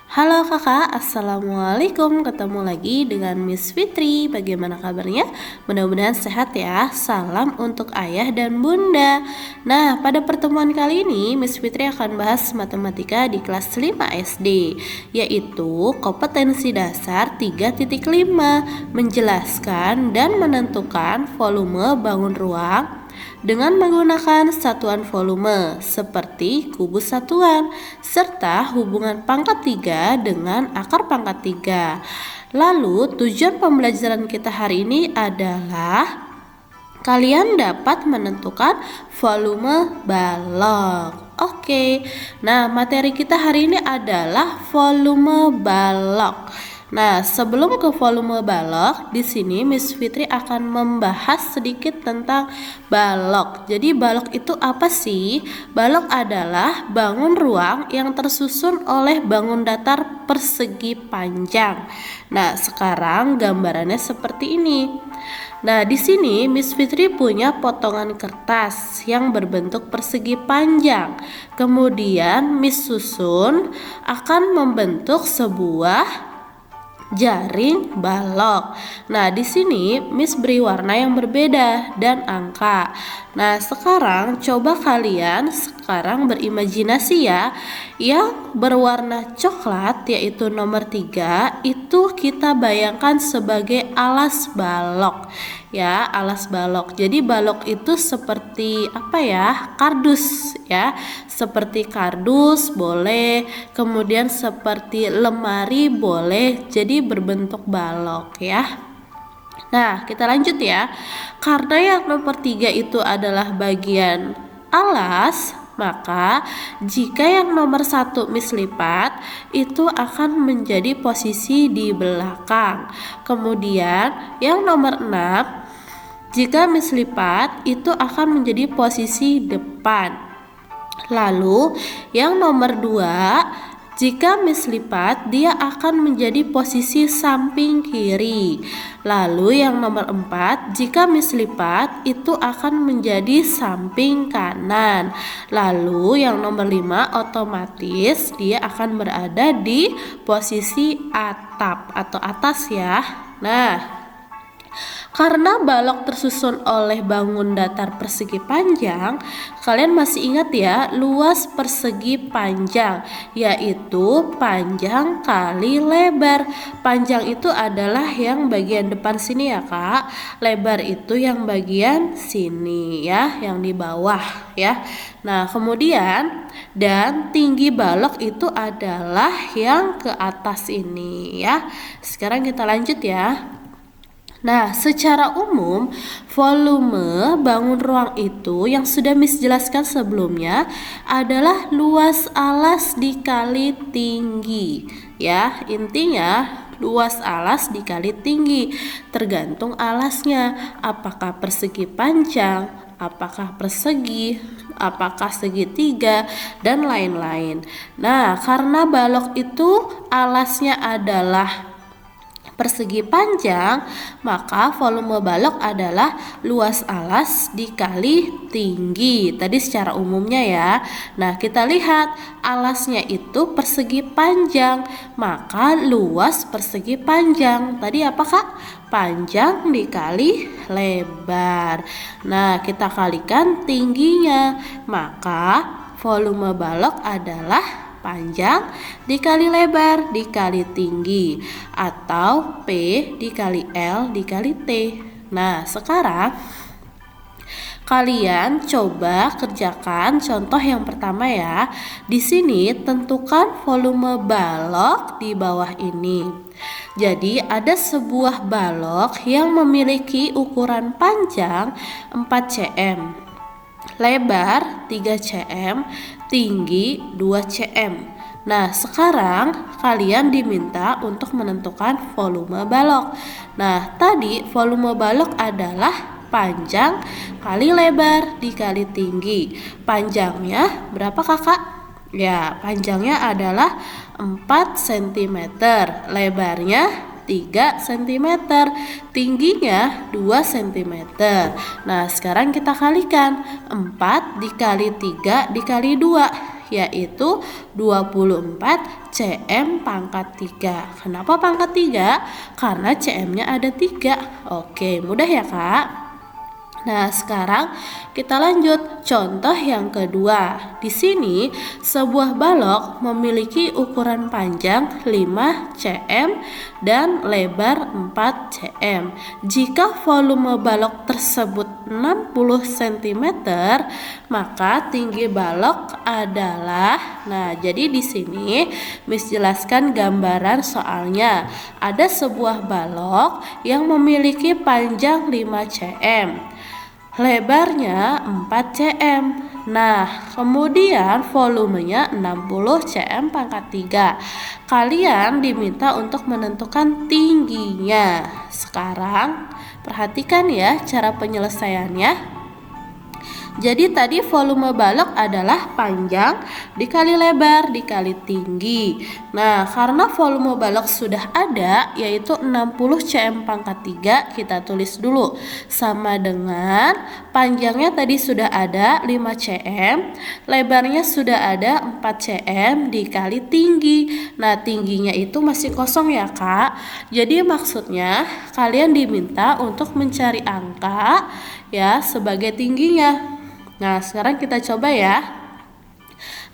Halo kakak, assalamualaikum. Ketemu lagi dengan Miss Fitri. Bagaimana kabarnya? Mudah-mudahan sehat ya. Salam untuk ayah dan bunda. Nah, pada pertemuan kali ini Miss Fitri akan bahas matematika di kelas 5 SD, yaitu kompetensi dasar 3.5, menjelaskan dan menentukan volume bangun ruang dengan menggunakan satuan volume seperti kubus satuan serta hubungan pangkat 3 dengan akar pangkat 3. Lalu tujuan pembelajaran kita hari ini adalah kalian dapat menentukan volume balok. Oke. Nah, materi kita hari ini adalah volume balok. Nah, sebelum ke volume balok, di sini Miss Fitri akan membahas sedikit tentang balok. Jadi balok itu apa sih? Balok adalah bangun ruang yang tersusun oleh bangun datar persegi panjang. Nah, sekarang gambarannya seperti ini. Nah, di sini Miss Fitri punya potongan kertas yang berbentuk persegi panjang. Kemudian Miss susun akan membentuk sebuah jaring balok. Nah, di sini Miss beri warna yang berbeda dan angka. Nah, sekarang coba kalian berimajinasi ya. Yang berwarna coklat yaitu nomor 3 itu kita bayangkan sebagai alas balok. Ya, alas balok. Jadi balok itu seperti apa ya? Kardus ya. Seperti kardus boleh, kemudian seperti lemari boleh. Jadi berbentuk balok ya. Nah, kita lanjut ya. Karena yang nomor 3 itu adalah bagian alas, maka jika yang nomor 1 Miss lipat, itu akan menjadi posisi di belakang. Kemudian yang nomor 6, jika Miss lipat, itu akan menjadi posisi depan. Lalu yang nomor 2, jika Miss lipat, dia akan menjadi posisi samping kiri. Lalu yang nomor 4, jika Miss lipat, itu akan menjadi samping kanan. Lalu yang nomor 5, otomatis dia akan berada di posisi atap atau atas ya. Nah, karena balok tersusun oleh bangun datar persegi panjang, kalian masih ingat ya luas persegi panjang, yaitu panjang kali lebar. Panjang itu adalah yang bagian depan sini ya kak, lebar itu yang bagian sini ya, yang di bawah ya. Nah, kemudian dan tinggi balok itu adalah yang ke atas ini ya. Sekarang kita lanjut ya. Nah, secara umum volume bangun ruang itu yang sudah Miss jelaskan sebelumnya adalah luas alas dikali tinggi. Ya, intinya luas alas dikali tinggi, tergantung alasnya, apakah persegi panjang, apakah persegi, apakah segitiga, dan lain-lain. Nah, karena balok itu alasnya adalah persegi panjang, maka volume balok adalah luas alas dikali tinggi. Tadi secara umumnya ya. Nah, kita lihat alasnya itu persegi panjang, maka luas persegi panjang. Tadi apa kak? Panjang dikali lebar. Nah, kita kalikan tingginya, maka volume balok adalah panjang dikali lebar dikali tinggi, atau P dikali L dikali T. Nah, sekarang kalian coba kerjakan contoh yang pertama ya. Di sini tentukan volume balok di bawah ini. Jadi ada sebuah balok yang memiliki ukuran panjang 4 cm, lebar 3 cm, tinggi 2 cm. Nah, sekarang kalian diminta untuk menentukan volume balok. Nah, tadi volume balok adalah panjang kali lebar dikali tinggi. Panjangnya berapa kakak? Ya, panjangnya adalah 4 cm, lebarnya 3 cm, tingginya 2 cm. Nah, sekarang kita kalikan 4 dikali 3 dikali 2, yaitu 24 cm pangkat 3. Kenapa pangkat 3? Karena cm-nya ada 3. Oke, mudah ya Kak? Nah, sekarang kita lanjut contoh yang kedua. Di sini sebuah balok memiliki ukuran panjang 5 cm dan lebar 4 cm. Jika volume balok tersebut 60 cm, maka tinggi balok adalah. Nah, jadi di sini Miss jelaskan gambaran soalnya. Ada sebuah balok yang memiliki panjang 5 cm. Lebarnya 4 cm. Nah, kemudian volumenya 60 cm pangkat 3. Kalian diminta untuk menentukan tingginya. Sekarang perhatikan ya cara penyelesaiannya. Jadi tadi volume balok adalah panjang dikali lebar dikali tinggi. Nah, karena volume balok sudah ada yaitu 60 cm pangkat 3, kita tulis dulu. Sama dengan panjangnya tadi sudah ada 5 cm, lebarnya sudah ada 4 cm dikali tinggi. Nah, tingginya itu masih kosong ya Kak. Jadi maksudnya kalian diminta untuk mencari angka ya sebagai tingginya. Nah, sekarang kita coba ya.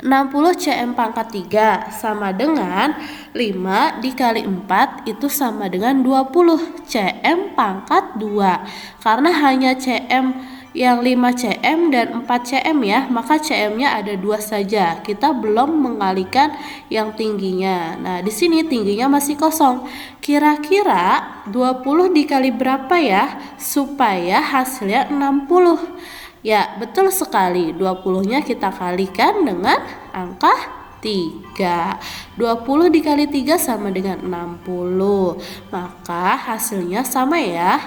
60 cm pangkat 3 sama dengan 5 dikali 4 itu sama dengan 20 cm pangkat 2. Karena hanya cm yang 5 cm dan 4 cm ya, maka cm-nya ada 2 saja. Kita belum mengalikan yang tingginya. Nah, di sini tingginya masih kosong. Kira-kira 20 dikali berapa ya supaya hasilnya 60? Ya, betul sekali. 20-nya kita kalikan dengan angka 3. 20 dikali 3 sama dengan 60. Maka hasilnya sama ya.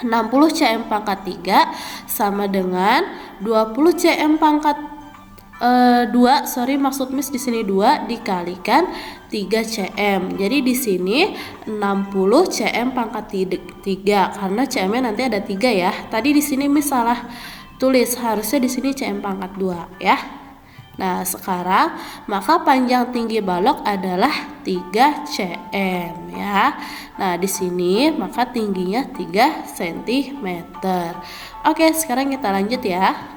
60 cm pangkat 3 sama dengan 20 cm pangkat 2, maksud Miss di sini 2 dikalikan 3 cm. Jadi di sini 60 cm pangkat 3 karena cm-nya nanti ada 3 ya. Tadi di sini Miss salah tulis, harusnya di sini cm pangkat 2 ya. Nah, sekarang maka panjang tinggi balok adalah 3 cm ya. Nah, di sini maka tingginya 3 cm. Oke, sekarang kita lanjut ya.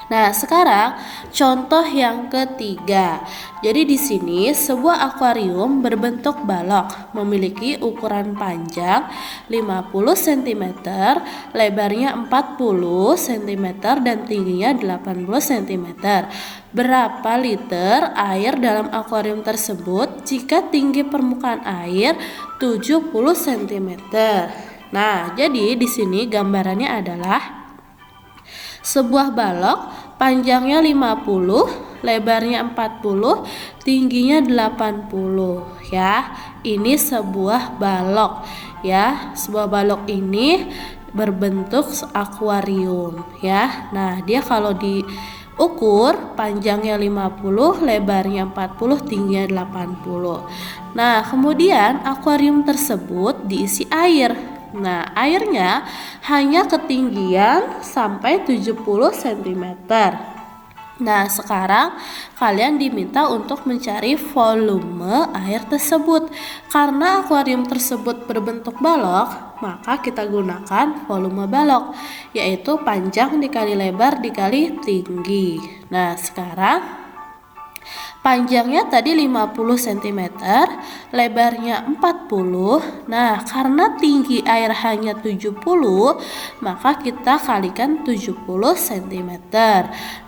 Nah, sekarang contoh yang ketiga. Jadi di sini sebuah akuarium berbentuk balok memiliki ukuran panjang 50 cm, lebarnya 40 cm dan tingginya 80 cm. Berapa liter air dalam akuarium tersebut jika tinggi permukaan air 70 cm? Nah, jadi di sini gambarannya adalah sebuah balok panjangnya 50, lebarnya 40, tingginya 80 ya. Ini sebuah balok ya. Sebuah balok ini berbentuk akuarium ya. Nah, dia kalau diukur panjangnya 50, lebarnya 40, tingginya 80. Nah, kemudian akuarium tersebut diisi air. Nah, airnya hanya ketinggian sampai 70 cm. Nah, sekarang kalian diminta untuk mencari volume air tersebut. Karena akuarium tersebut berbentuk balok, maka kita gunakan volume balok, yaitu panjang dikali lebar dikali tinggi. Nah, sekarang panjangnya tadi 50 cm, lebarnya 40. Nah, karena tinggi air hanya 70, maka kita kalikan 70 cm.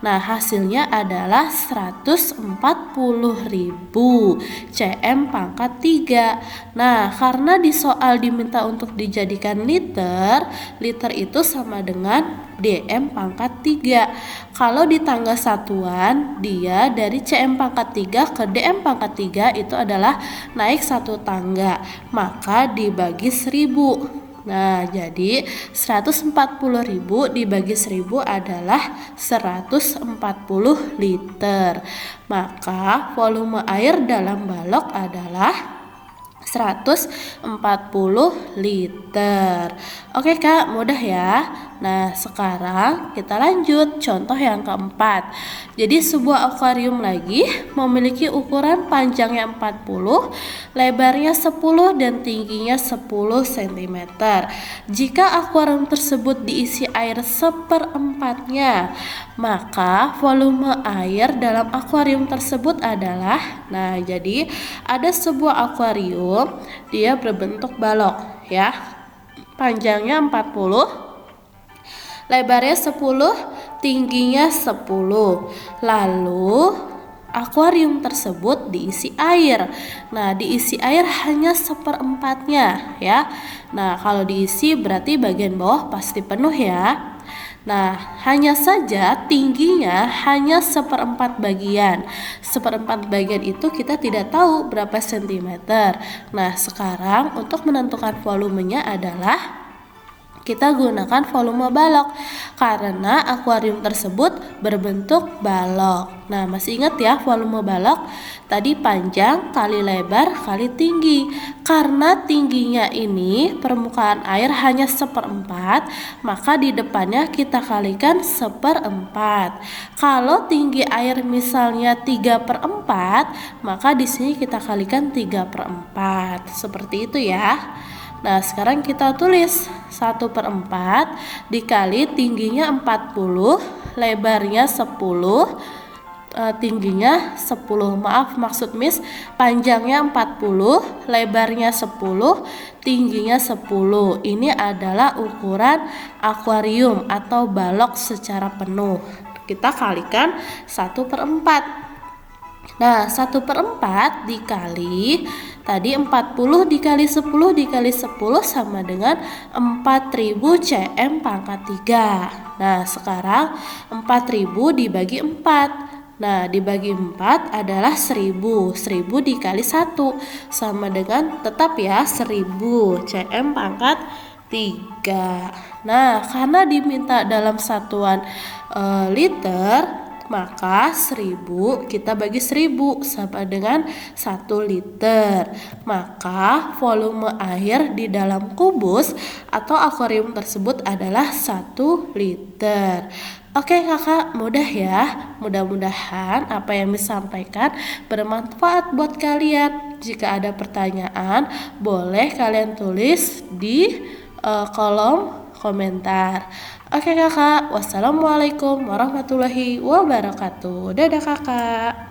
Nah, hasilnya adalah 140.000 cm pangkat 3. Nah, karena di soal diminta untuk dijadikan liter, liter itu sama dengan dm pangkat 3. Kalau di tangga satuan, dia dari cm pangkat 3 ke dm pangkat 3 itu adalah naik satu tangga, maka dibagi 1000. Nah, jadi 140.000 dibagi 1000 adalah 140 liter. Maka volume air dalam balok adalah 140 liter. Oke Kak, mudah ya. Nah, sekarang kita lanjut contoh yang keempat. Jadi sebuah akuarium lagi memiliki ukuran panjangnya 40, lebarnya 10 dan tingginya 10 cm. Jika akuarium tersebut diisi air seperempatnya, maka volume air dalam akuarium tersebut adalah, nah jadi ada sebuah akuarium, dia berbentuk balok ya. Panjangnya 40, lebarnya 10, tingginya 10. Lalu akuarium tersebut diisi air. Nah, diisi air hanya seperempatnya ya. Nah, kalau diisi berarti bagian bawah pasti penuh ya. Nah, hanya saja tingginya hanya seperempat bagian. Seperempat bagian itu kita tidak tahu berapa sentimeter. Nah, sekarang untuk menentukan volumenya adalah kita gunakan volume balok karena akuarium tersebut berbentuk balok. Nah, masih ingat ya volume balok? Tadi panjang kali lebar kali tinggi. Karena tingginya ini permukaan air hanya seperempat, maka di depannya kita kalikan seperempat. Kalau tinggi air misalnya 3/4, maka di sini kita kalikan 3/4. Seperti itu ya. Nah, sekarang kita tulis 1/4 dikali tingginya 40, lebarnya 10, tingginya 10. Maaf, maksud Miss panjangnya 40, lebarnya 10, tingginya 10. Ini adalah ukuran akuarium atau balok secara penuh. Kita kalikan 1/4. Nah, 1/4 dikali tadi 40 dikali 10 dikali 10 sama dengan 4000 cm pangkat 3. Nah, sekarang 4000 dibagi 4. Nah, dibagi 4 adalah 1000. 1000 dikali 1 sama dengan tetap ya 1000 cm pangkat 3. Nah, karena diminta dalam satuan liter, maka 1000 kita bagi 1000 sama dengan 1 liter. Maka volume air di dalam kubus atau akuarium tersebut adalah 1 liter. Oke kakak, mudah ya. Mudah-mudahan apa yang disampaikan bermanfaat buat kalian. Jika ada pertanyaan, boleh kalian tulis di kolom komentar. Oke kakak, wassalamualaikum warahmatullahi wabarakatuh. Dadah kakak.